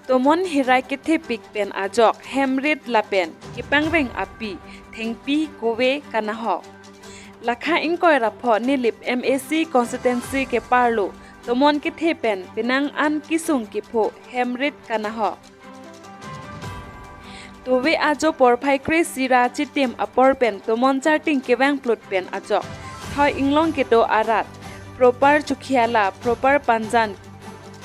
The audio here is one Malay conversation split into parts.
Tomon Herai kethe pen ajokHem lapen kepangreng api Thengpi kove kanahok. Lakha ingkoi rapho nilip MAC constituency ke parlo Tomon kethe pen pinang an kisung kipho hemrit kanahok. Tove ajo porphai kre sira chitim apor pen Tomon charting kevang plut pen ajok. Thoi inglong kedo arat proper chukhiala proper panjan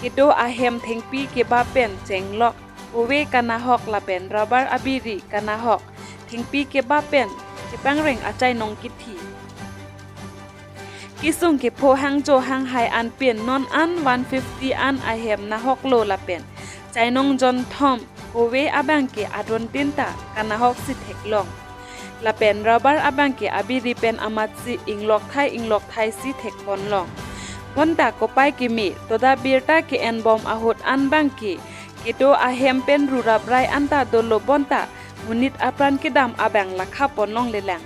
kedo ahem Thengpi keba pen chenglok kove kanahok lapen rabar abiri kanahok Thengpi keba pen kepangreng achai nong kithi. Kisung kipho hangjo hang hai an pen non an 150 an ahem nahok lo lapen chainong jon thom kove abangke adon tinta kanahok si theklong lapen rabar abangke abiri pen amatsi inglok thai si thekpon long bonta kopai kimi toda birta ke en bom ahut an bangki kedo ahem pen rurabrai anta dolo bonta munit apran kedam abang lakha ponlong lelang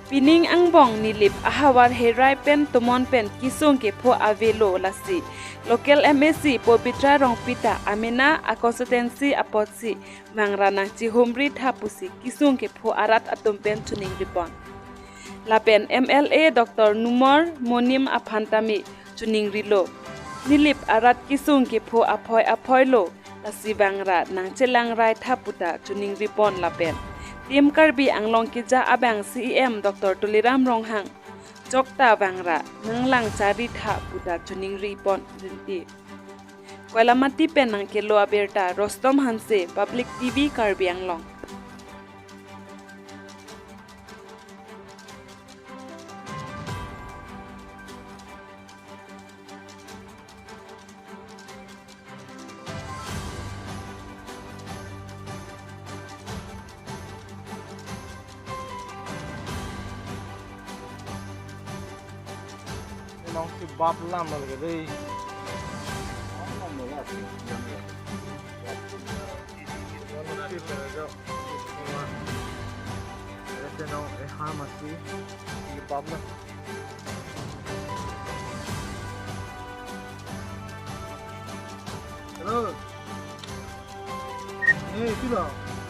pining angbong nilip ahawar herai pen Tomon pen kisung ke pho avelo lasi local MAC popitra rong pita amena a constituency apotsi mangrana chihumri thapusi kisung ke pho arat atom pen tuning ripon lapen MLA Dr. Numor Monim Aphantami tuning rilo nilip arat kisung ke pho aphoi lo lasi bangra nang chelang rai thaputa tuning ripon lapen Tim karbi anglong kija abang CEM Dr. Tuliram Ronghang Jokta bangra nanglang cari tha puta tuning ripon rinti Koilamati penang ke loa berta Rostom Hanse Public TV karbi anglong Nong si bab lam lagi deh. Hello. Hey,